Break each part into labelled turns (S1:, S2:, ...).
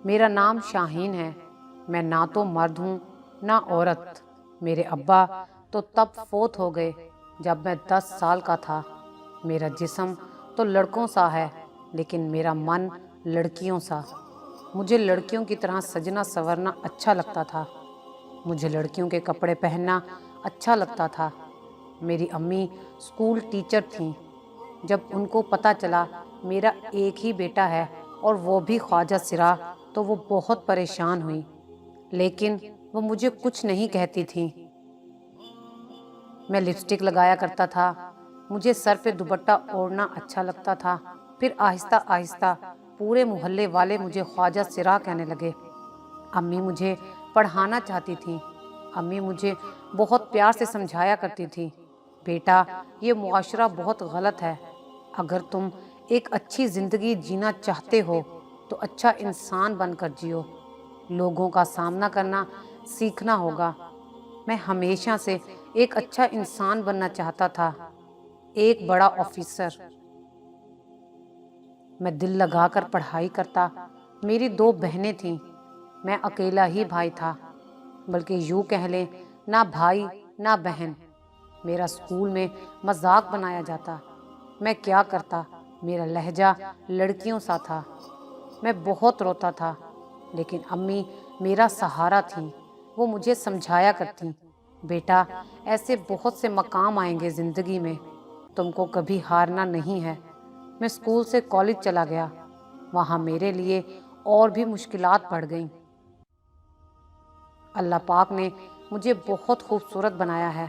S1: میرا نام شاہین ہے۔ میں نہ تو مرد ہوں نہ عورت۔ میرے ابا تو تب فوت ہو گئے جب میں 10 سال کا تھا۔ میرا جسم تو لڑکوں سا ہے لیکن میرا من لڑکیوں سا۔ مجھے لڑکیوں کی طرح سجنا سنورنا اچھا لگتا تھا۔ مجھے لڑکیوں کے کپڑے پہننا اچھا لگتا تھا۔ میری امی اسکول ٹیچر تھیں۔ جب ان کو پتہ چلا میرا ایک ہی بیٹا ہے اور وہ بھی خواجہ سرا تو وہ بہت پریشان ہوئی، لیکن وہ مجھے کچھ نہیں کہتی تھیں۔ میں لپسٹک لگایا کرتا تھا، مجھے سر پہ دوپٹہ اوڑھنا اچھا لگتا تھا۔ پھر آہستہ آہستہ پورے محلے والے مجھے خواجہ سرا کہنے لگے۔ امی مجھے پڑھانا چاہتی تھیں۔ امی مجھے بہت پیار سے سمجھایا کرتی تھی، بیٹا یہ معاشرہ بہت غلط ہے، اگر تم ایک اچھی زندگی جینا چاہتے ہو تو اچھا انسان بن کر جیو، لوگوں کا سامنا کرنا سیکھنا ہوگا۔ میں ہمیشہ سے ایک اچھا انسان بننا چاہتا تھا، ایک بڑا آفیسر۔ میں دل لگا کر پڑھائی کرتا۔ میری 2 بہنیں تھیں، میں اکیلا ہی بھائی تھا، بلکہ یوں کہہ لیں نہ بھائی نہ بہن۔ میرا اسکول میں مذاق بنایا جاتا۔ میں کیا کرتا، میرا لہجہ لڑکیوں سا تھا۔ میں بہت روتا تھا، لیکن امی میرا سہارا تھیں۔ وہ مجھے سمجھایا کرتیں، بیٹا ایسے بہت سے مقام آئیں گے زندگی میں، تم کو کبھی ہارنا نہیں ہے۔ میں اسکول سے کالج چلا گیا، وہاں میرے لیے اور بھی مشکلات بڑھ گئیں۔ اللہ پاک نے مجھے بہت خوبصورت بنایا ہے۔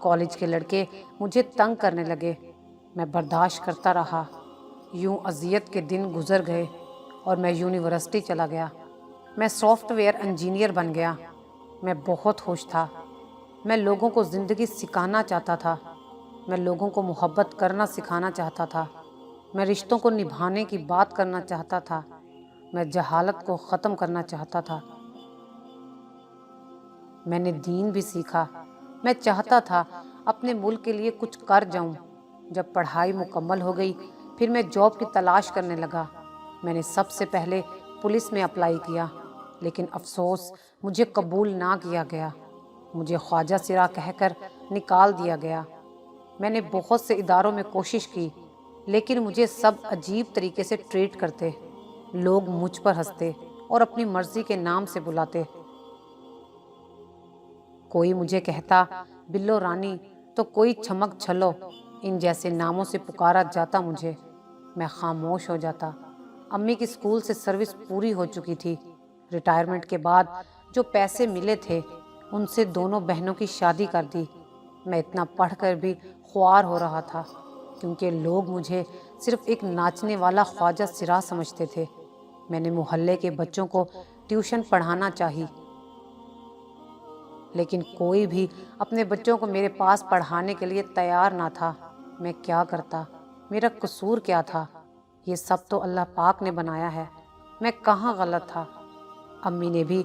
S1: کالج کے لڑکے مجھے تنگ کرنے لگے، میں برداشت کرتا رہا۔ یوں اذیت کے دن گزر گئے اور میں یونیورسٹی چلا گیا۔ میں سافٹ ویئر انجینئر بن گیا۔ میں بہت خوش تھا۔ میں لوگوں کو زندگی سکھانا چاہتا تھا۔ میں لوگوں کو محبت کرنا سکھانا چاہتا تھا۔ میں رشتوں کو نبھانے کی بات کرنا چاہتا تھا۔ میں جہالت کو ختم کرنا چاہتا تھا۔ میں نے دین بھی سیکھا۔ میں چاہتا تھا اپنے ملک کے لیے کچھ کر جاؤں۔ جب پڑھائی مکمل ہو گئی پھر میں جاب کی تلاش کرنے لگا۔ میں نے سب سے پہلے پولیس میں اپلائی کیا، لیکن افسوس مجھے قبول نہ کیا گیا۔ مجھے خواجہ سرا کہہ کر نکال دیا گیا۔ میں نے بہت سے اداروں میں کوشش کی، لیکن مجھے سب عجیب طریقے سے ٹریٹ کرتے۔ لوگ مجھ پر ہنستے اور اپنی مرضی کے نام سے بلاتے۔ کوئی مجھے کہتا بلو رانی تو کوئی چھمک چھلو، ان جیسے ناموں سے پکارا جاتا مجھے۔ میں خاموش ہو جاتا۔ امی کی اسکول سے سروس پوری ہو چکی تھی۔ ریٹائرمنٹ کے بعد جو پیسے ملے تھے ان سے دونوں بہنوں کی شادی کر دی۔ میں اتنا پڑھ کر بھی خوار ہو رہا تھا، کیونکہ لوگ مجھے صرف ایک ناچنے والا خواجہ سرا سمجھتے تھے۔ میں نے محلے کے بچوں کو ٹیوشن پڑھانا چاہی، لیکن کوئی بھی اپنے بچوں کو میرے پاس پڑھانے کے لیے تیار نہ تھا۔ میں کیا کرتا؟ میرا قصور کیا تھا؟ یہ سب تو اللہ پاک نے بنایا ہے، میں کہاں غلط تھا؟ امی نے بھی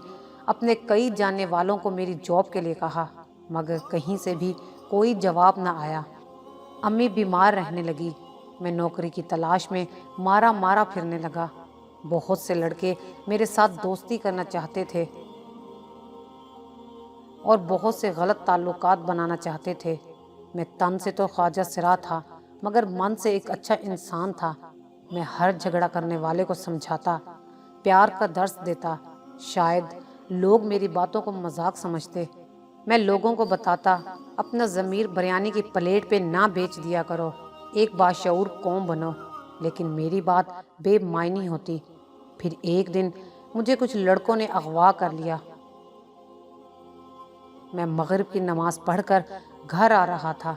S1: اپنے کئی جاننے والوں کو میری جاب کے لیے کہا، مگر کہیں سے بھی کوئی جواب نہ آیا۔ امی بیمار رہنے لگی۔ میں نوکری کی تلاش میں مارا مارا پھرنے لگا۔ بہت سے لڑکے میرے ساتھ دوستی کرنا چاہتے تھے اور بہت سے غلط تعلقات بنانا چاہتے تھے۔ میں تن سے تو خواجہ سرا تھا، مگر من سے ایک اچھا انسان تھا۔ میں ہر جھگڑا کرنے والے کو سمجھاتا، پیار کا درس دیتا۔ شاید لوگ میری باتوں کو مذاق سمجھتے۔ میں لوگوں کو بتاتا اپنا ضمیر بریانی کی پلیٹ پہ نہ بیچ دیا کرو، ایک باشعور قوم بنو، لیکن میری بات بے معنی ہوتی۔ پھر ایک دن مجھے کچھ لڑکوں نے اغوا کر لیا۔ میں مغرب کی نماز پڑھ کر گھر آ رہا تھا۔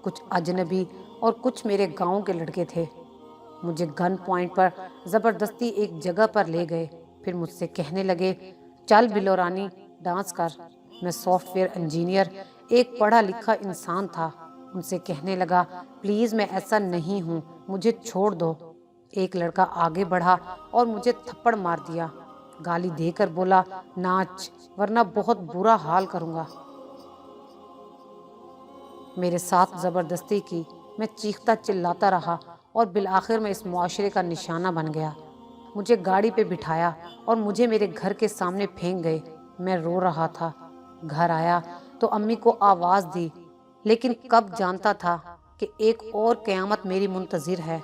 S1: کچھ اجنبی اور کچھ میرے گاؤں کے لڑکے تھے۔ مجھے گن پوائنٹ پر زبردستی ایک جگہ پر لے گئے، پھر مجھ سے کہنے لگے چل بلو رانی ڈانس کر۔ میں سافٹ ویئر انجینئر ایک پڑھا لکھا انسان تھا، ان سے کہنے لگا پلیز میں ایسا نہیں ہوں، مجھے چھوڑ دو۔ ایک لڑکا آگے بڑھا اور مجھے تھپڑ مار دیا، گالی دے کر بولا ناچ ورنہ بہت برا حال کروں گا۔ میرے ساتھ زبردستی کی۔ میں چیختا چلاتا رہا اور بالآخر میں اس معاشرے کا نشانہ بن گیا۔ مجھے گاڑی پہ بٹھایا اور مجھے میرے گھر کے سامنے پھینک گئے۔ میں رو رہا تھا۔ گھر آیا تو امی کو آواز دی، لیکن کب جانتا تھا کہ ایک اور قیامت میری منتظر ہے۔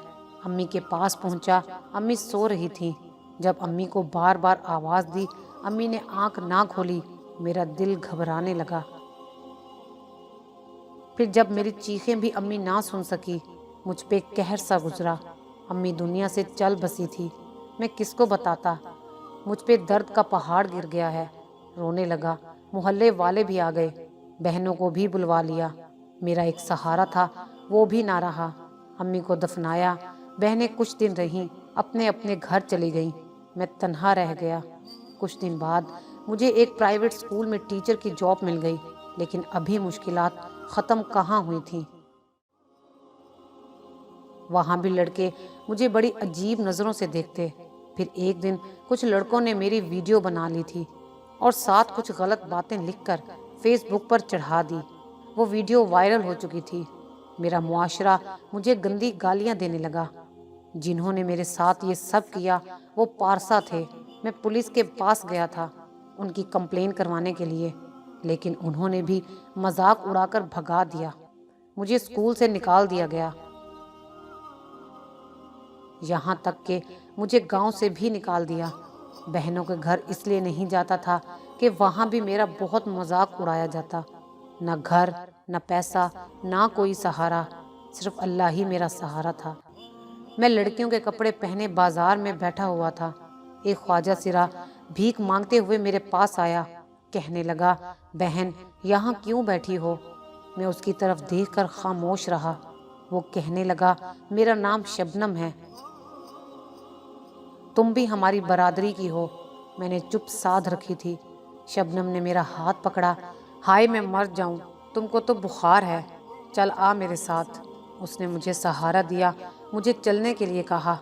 S1: امی کے پاس پہنچا، امی سو رہی تھی۔ جب امی کو بار بار آواز دی، امی نے آنکھ نہ کھولی۔ میرا دل گھبرانے لگا۔ پھر جب میری چیخیں بھی امی نہ سن سکی، مجھ پہ قہر سا گزرا۔ امی دنیا سے چل بسی تھی، میں کس کو بتاتا؟ مجھ پہ درد کا پہاڑ گر گیا ہے۔ رونے لگا۔ محلے والے بھی آ گئے، بہنوں کو بھی بلوا لیا۔ میرا ایک سہارا تھا، وہ بھی نہ رہا۔ امی کو دفنایا، بہنیں کچھ دن رہیں، اپنے اپنے گھر چلی گئیں۔ میں تنہا رہ گیا۔ کچھ دن بعد مجھے ایک پرائیویٹ اسکول میں ٹیچر کی جاب مل گئی، لیکن ابھی مشکلات ختم کہاں ہوئی تھیں۔ وہاں بھی لڑکے مجھے بڑی عجیب نظروں سے دیکھتے۔ پھر ایک دن کچھ لڑکوں نے میری ویڈیو بنا لی تھی اور ساتھ کچھ غلط باتیں لکھ کر فیس بک پر چڑھا دی۔ وہ ویڈیو وائرل ہو چکی تھی۔ میرا معاشرہ مجھے گندی گالیاں دینے لگا۔ جنہوں نے میرے ساتھ یہ سب کیا وہ پارسا تھے۔ میں پولیس کے پاس گیا تھا ان کی کمپلین کروانے کے لیے، لیکن انہوں نے بھی مذاق اڑا کر بھگا دیا۔ مجھے اسکول سے نکال دیا گیا۔ یہاں تک کہ مجھے گاؤں سے بھی نکال دیا۔ بہنوں کے گھر اس لیے نہیں جاتا تھا کہ وہاں بھی میرا بہت مذاق اڑایا جاتا۔ نہ گھر، نہ پیسہ، نہ کوئی سہارا، صرف اللہ ہی میرا سہارا تھا۔ میں لڑکیوں کے کپڑے پہنے بازار میں بیٹھا ہوا تھا۔ ایک خواجہ سرا بھیک مانگتے ہوئے میرے پاس آیا۔ کہنے لگا، بہن یہاں کیوں بیٹھی ہو؟ میں اس کی طرف دیکھ کر خاموش رہا۔ وہ کہنے لگا، میرا نام شبنم ہے، تم بھی ہماری برادری کی ہو۔ میں نے چپ سادھ رکھی تھی۔ شبنم نے میرا ہاتھ پکڑا۔ ہائے میں مر جاؤں، تم کو تو بخار ہے، چل آ میرے ساتھ۔ اس نے مجھے سہارا دیا، مجھے چلنے کے لیے کہا۔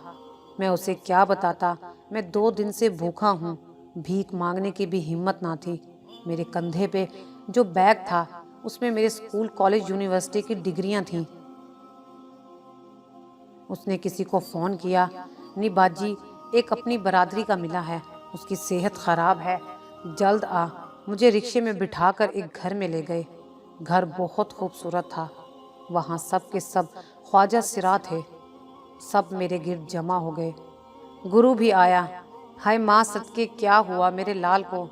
S1: میں اسے کیا بتاتا؟ میں 2 دن سے بھوکا ہوں۔ بھیک مانگنے کی بھی ہمت نہ تھی۔ میرے کندھے پہ جو بیگ تھا اس میں میرے اسکول، کالج، یونیورسٹی کی ڈگریاں تھیں۔ اس نے کسی کو فون کیا، نی باجی ایک اپنی برادری کا ملا ہے، اس کی صحت خراب ہے، جلد آ۔ مجھے رکشے میں بٹھا کر ایک گھر میں لے گئے۔ گھر بہت خوبصورت تھا۔ وہاں سب کے سب خواجہ سرا تھے۔ سب میرے گرد جمع ہو گئے۔ گرو بھی آیا۔ ہائے ماں صدقے کیا ہوا میرے لال کو؟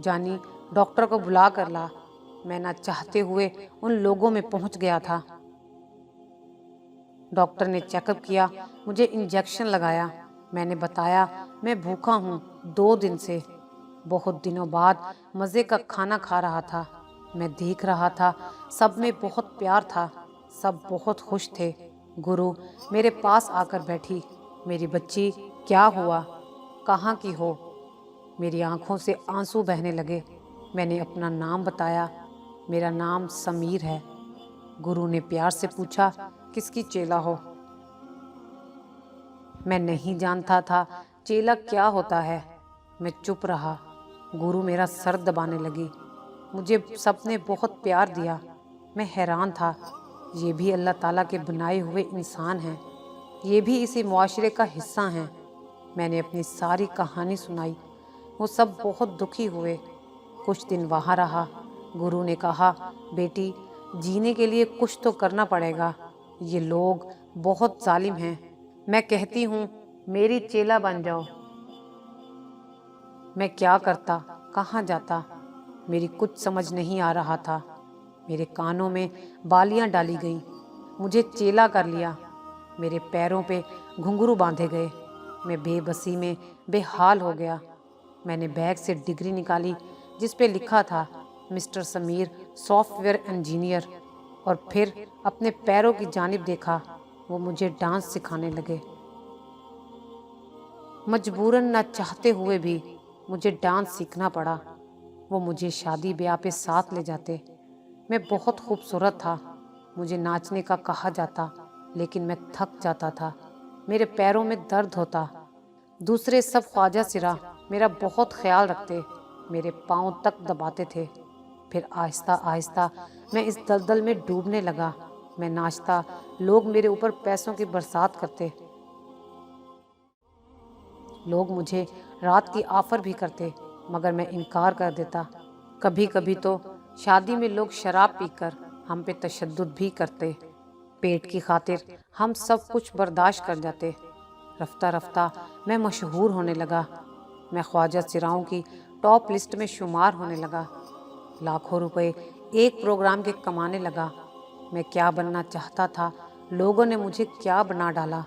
S1: جانی ڈاکٹر کو بلا کر لا۔ میں نہ چاہتے ہوئے ان لوگوں میں پہنچ گیا تھا۔ ڈاکٹر نے چیک اپ کیا، مجھے انجیکشن لگایا۔ میں نے بتایا میں بھوکا ہوں 2 دن سے۔ بہت دنوں بعد مزے کا کھانا کھا رہا تھا۔ میں دیکھ رہا تھا سب میں بہت پیار تھا، سب بہت خوش تھے۔ گرو میرے پاس آ کر بیٹھی۔ میری بچی کیا ہوا؟ کہاں کی ہو؟ میری آنکھوں سے آنسو بہنے لگے۔ میں نے اپنا نام بتایا، میرا نام سمیر ہے۔ گرو نے پیار سے پوچھا، کس کی چیلا ہو؟ میں نہیں جانتا تھا چیلا کیا ہوتا ہے۔ میں چپ رہا۔ گرو میرا سر دبانے لگی۔ مجھے سب نے بہت پیار دیا۔ میں حیران تھا، یہ بھی اللہ تعالیٰ کے بنائے ہوئے انسان ہیں، یہ بھی اسی معاشرے کا حصہ ہیں۔ میں نے اپنی ساری کہانی سنائی۔ وہ سب بہت دکھی ہوئے۔ کچھ دن وہاں رہا۔ گرو نے کہا، بیٹی جینے کے لیے کچھ تو کرنا پڑے گا، یہ لوگ بہت ظالم ہیں۔ میں کہتی ہوں میری چیلا بن جاؤ۔ میں کیا کرتا، کہاں جاتا؟ میری کچھ سمجھ نہیں آ رہا تھا۔ میرے کانوں میں بالیاں ڈالی گئیں۔ مجھے چیلا کر لیا۔ میرے پیروں پہ گھنگرو باندھے گئے۔ میں بے بسی میں بے حال ہو گیا۔ میں نے بیگ سے ڈگری نکالی جس پہ لکھا تھا Mr Sameer software engineer, اور پھر اپنے پیروں کی جانب دیکھا۔ وہ مجھے ڈانس سکھانے لگے۔ مجبوراً نہ چاہتے ہوئے بھی مجھے ڈانس سیکھنا پڑا۔ وہ مجھے شادی بیاہ پہ ساتھ لے جاتے۔ میں بہت خوبصورت تھا۔ مجھے ناچنے کا کہا جاتا، لیکن میں تھک جاتا تھا، میرے پیروں میں درد ہوتا۔ دوسرے سب خواجہ سرا میرا بہت خیال رکھتے، میرے پاؤں تک دباتے تھے۔ پھر آہستہ آہستہ میں اس دلدل میں ڈوبنے لگا۔ میں ناچتا، لوگ میرے اوپر پیسوں کی برسات کرتے۔ لوگ مجھے رات کی آفر بھی کرتے مگر میں انکار کر دیتا۔ کبھی کبھی تو شادی میں لوگ شراب پی کر ہم پہ تشدد بھی کرتے۔ پیٹ کی خاطر ہم سب کچھ برداشت کر جاتے۔ رفتہ رفتہ میں مشہور ہونے لگا۔ میں خواجہ سراؤں کی ٹاپ لسٹ میں شمار ہونے لگا۔ لاکھوں روپے ایک پروگرام کے کمانے لگا۔ میں کیا بننا چاہتا تھا، لوگوں نے مجھے کیا بنا ڈالا۔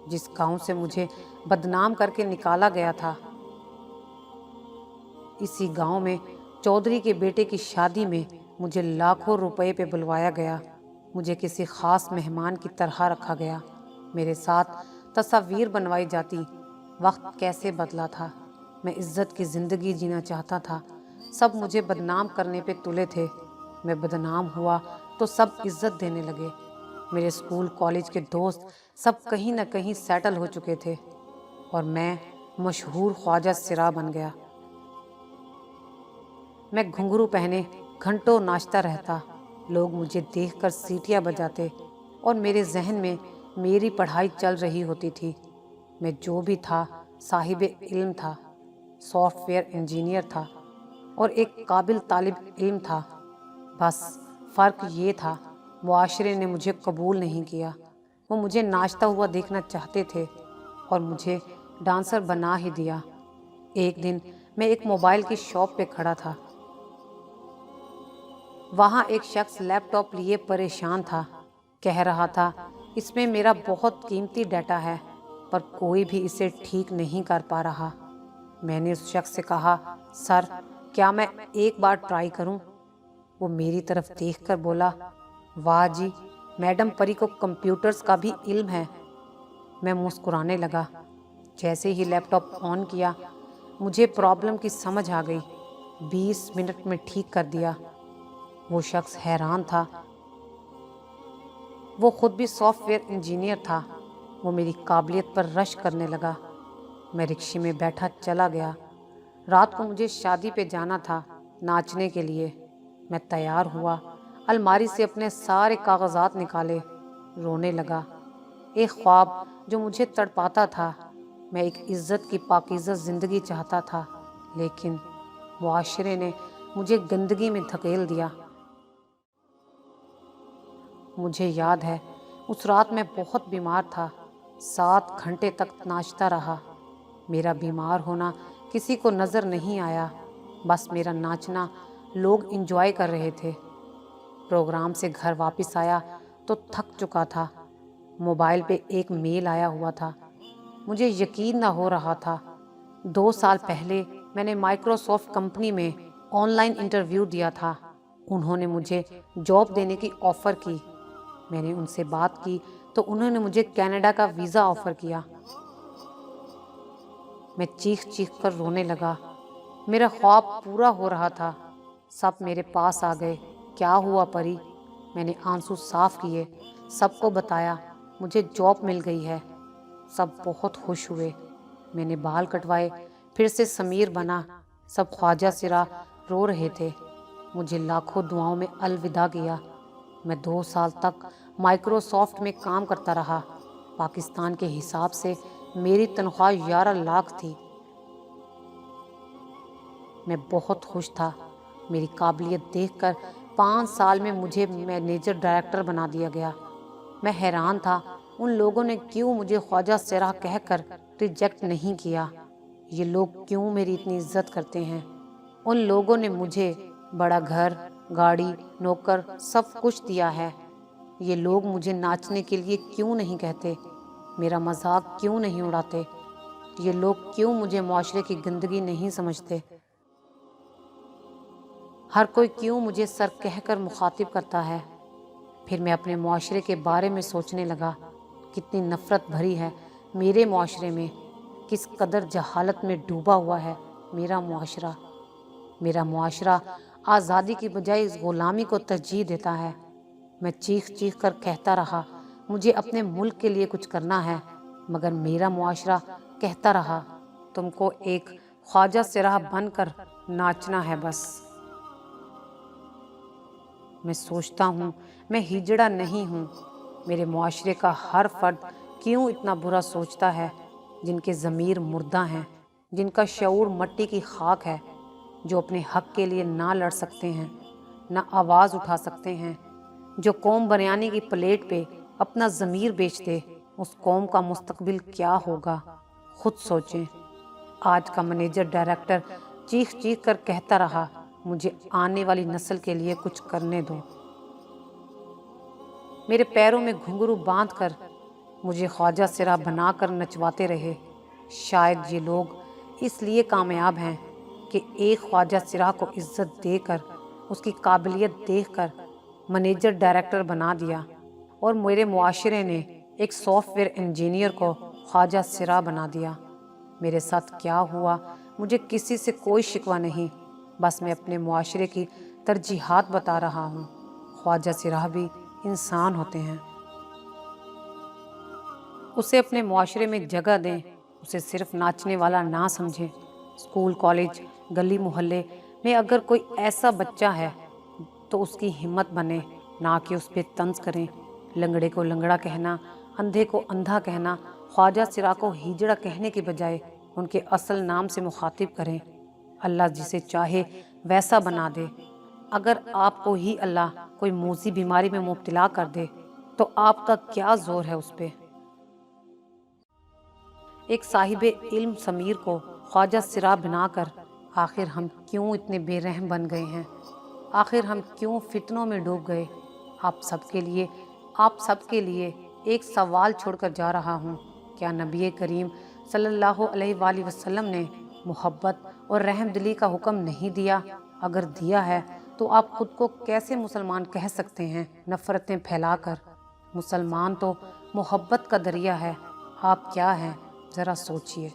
S1: جس گاؤں سے مجھے بدنام کر کے نکالا گیا تھا، اسی گاؤں میں چودھری کے بیٹے کی شادی میں مجھے لاکھوں روپے پہ بلوایا گیا۔ مجھے کسی خاص مہمان کی طرح رکھا گیا۔ میرے ساتھ تصاویر بنوائی جاتی۔ وقت کیسے بدلا تھا۔ میں عزت کی زندگی جینا چاہتا تھا، سب مجھے بدنام کرنے پہ تلے تھے۔ میں بدنام ہوا تو سب عزت دینے لگے۔ میرے اسکول کالج کے دوست سب کہیں نہ کہیں سیٹل ہو چکے تھے اور میں مشہور خواجہ سرا بن گیا۔ میں گھنگرو پہنے گھنٹوں ناچتا رہتا۔ لوگ مجھے دیکھ کر سیٹیاں بجاتے اور میرے ذہن میں میری پڑھائی چل رہی ہوتی تھی۔ میں جو بھی تھا صاحب علم تھا، سافٹ ویئر انجینئر تھا اور ایک قابل طالب علم تھا۔ بس فرق یہ تھا معاشرے نے مجھے قبول نہیں کیا۔ وہ مجھے ناچتا ہوا دیکھنا چاہتے تھے اور مجھے ڈانسر بنا ہی دیا۔ ایک دن میں ایک موبائل کی شاپ پہ کھڑا تھا۔ وہاں ایک شخص لیپ ٹاپ لیے پریشان تھا۔ کہہ رہا تھا اس میں میرا بہت قیمتی ڈیٹا ہے پر کوئی بھی اسے ٹھیک نہیں کر پا رہا۔ میں نے اس شخص سے کہا، سر کیا میں ایک بار ٹرائی کروں؟ وہ میری طرف دیکھ کر بولا، واہ جی، میڈم پری کو کمپیوٹرز کا بھی علم ہے۔ میں مسکرانے لگا۔ جیسے ہی لیپ ٹاپ آن کیا مجھے پرابلم کی سمجھ آ گئی۔ 20 منٹ میں ٹھیک کر دیا۔ وہ شخص حیران تھا۔ وہ خود بھی سافٹ ویئر انجینئر تھا۔ وہ میری قابلیت پر رشک کرنے لگا۔ میں رکشے میں بیٹھا چلا گیا۔ رات کو مجھے شادی پہ جانا تھا، ناچنے کے لیے۔ میں تیار ہوا، الماری سے اپنے سارے کاغذات نکالے، رونے لگا۔ ایک خواب جو مجھے تڑپاتا تھا۔ میں ایک عزت کی پاکیزہ زندگی چاہتا تھا لیکن معاشرے نے مجھے گندگی میں دھکیل دیا۔ مجھے یاد ہے اس رات میں بہت بیمار تھا۔ 7 گھنٹے تک ناچتا رہا۔ میرا بیمار ہونا کسی کو نظر نہیں آیا، بس میرا ناچنا لوگ انجوائے کر رہے تھے۔ پروگرام سے گھر واپس آیا تو تھک چکا تھا۔ موبائل پہ ایک میل آیا ہوا تھا۔ مجھے یقین نہ ہو رہا تھا۔ 2 سال پہلے میں نے مائکروسافٹ کمپنی میں آن لائن انٹرویو دیا تھا۔ انہوں نے مجھے جاب دینے کی آفر کی۔ میں نے ان سے بات کی تو انہوں نے مجھے کینیڈا کا ویزا آفر کیا۔ میں چیخ چیخ کر رونے لگا۔ میرا خواب پورا ہو رہا تھا۔ سب میرے پاس آ گئے، کیا ہوا پری؟ میں نے آنسو صاف کیے، سب کو بتایا مجھے جاب مل گئی ہے۔ سب بہت خوش ہوئے۔ میں نے بال کٹوائے، پھر سے سمیر بنا۔ سب خواجہ سرا رو رہے تھے۔ مجھے لاکھوں دعاؤں میں الوداع کیا۔ میں 2 سال تک مائکروسافٹ میں کام کرتا رہا۔ پاکستان کے حساب سے میری تنخواہ 11 لاکھ تھی۔ میں بہت خوش تھا۔ میری قابلیت دیکھ کر 5 سال میں مجھے مینیجر ڈائریکٹر بنا دیا گیا۔ میں حیران تھا ان لوگوں نے کیوں مجھے خواجہ سرا کہہ کر ریجیکٹ نہیں کیا۔ یہ لوگ کیوں میری اتنی عزت کرتے ہیں؟ ان لوگوں نے مجھے بڑا گھر، گاڑی، نوکر سب کچھ دیا ہے۔ یہ لوگ مجھے ناچنے کے لیے کیوں نہیں کہتے؟ میرا مذاق کیوں نہیں اڑاتے؟ یہ لوگ کیوں مجھے معاشرے کی گندگی نہیں سمجھتے؟ ہر کوئی کیوں مجھے سر کہہ کر مخاطب کرتا ہے؟ پھر میں اپنے معاشرے کے بارے میں سوچنے لگا، کتنی نفرت بھری ہے میرے معاشرے میں، کس قدر جہالت میں ڈوبا ہوا ہے میرا معاشرہ۔ میرا معاشرہ آزادی کی بجائے اس غلامی کو ترجیح دیتا ہے۔ میں چیخ چیخ کر کہتا رہا مجھے اپنے ملک کے لیے کچھ کرنا ہے، مگر میرا معاشرہ کہتا رہا تم کو ایک خواجہ سرا بن کر ناچنا ہے بس۔ میں سوچتا ہوں میں ہجڑا نہیں ہوں۔ میرے معاشرے کا ہر فرد کیوں اتنا برا سوچتا ہے؟ جن کے ضمیر مردہ ہیں، جن کا شعور مٹی کی خاک ہے، جو اپنے حق کے لیے نہ لڑ سکتے ہیں، نہ آواز اٹھا سکتے ہیں، جو قوم بریانی کی پلیٹ پہ اپنا ضمیر بیچ دے، اس قوم کا مستقبل کیا ہوگا؟ خود سوچیں۔ آج کا منیجر ڈائریکٹر چیخ چیخ کر کہتا رہا، مجھے آنے والی نسل کے لیے کچھ کرنے دو۔ میرے پیروں میں گھنگرو باندھ کر مجھے خواجہ سرا بنا کر نچواتے رہے۔ شاید یہ لوگ اس لیے کامیاب ہیں کہ ایک خواجہ سرا کو عزت دے کر، اس کی قابلیت دیکھ کر منیجر ڈائریکٹر بنا دیا، اور میرے معاشرے نے ایک سافٹ ویئر انجینئر کو خواجہ سرا بنا دیا۔ میرے ساتھ کیا ہوا مجھے کسی سے کوئی شکوہ نہیں، بس میں اپنے معاشرے کی ترجیحات بتا رہا ہوں۔ خواجہ سرا بھی انسان ہوتے ہیں، اسے اپنے معاشرے میں جگہ دیں، اسے صرف ناچنے والا نہ سمجھیں۔ اسکول، کالج، گلی محلے میں اگر کوئی ایسا بچہ ہے تو اس کی ہمت بنے، نہ کہ اس پہ طنز کریں۔ لنگڑے کو لنگڑا کہنا، اندھے کو اندھا کہنا، خواجہ سرا کو ہیجڑا کہنے کے بجائے ان کے اصل نام سے مخاطب کریں۔ اللہ جسے چاہے ویسا بنا دے۔ اگر آپ کو ہی اللہ کوئی موذی بیماری میں مبتلا کر دے تو آپ کا کیا زور ہے اس پہ؟ ایک صاحب علم ضمیر کو خواجہ سرا بنا کر آخر ہم کیوں اتنے بے رحم بن گئے ہیں؟ آخر ہم کیوں فتنوں میں ڈوب گئے؟ آپ سب کے لیے ایک سوال چھوڑ کر جا رہا ہوں۔ کیا نبی کریم صلی اللہ علیہ وآلہ وسلم نے محبت اور رحم دلی کا حکم نہیں دیا؟ اگر دیا ہے تو آپ خود کو کیسے مسلمان کہہ سکتے ہیں نفرتیں پھیلا کر؟ مسلمان تو محبت کا دریا ہے، آپ کیا ہیں ذرا سوچئے۔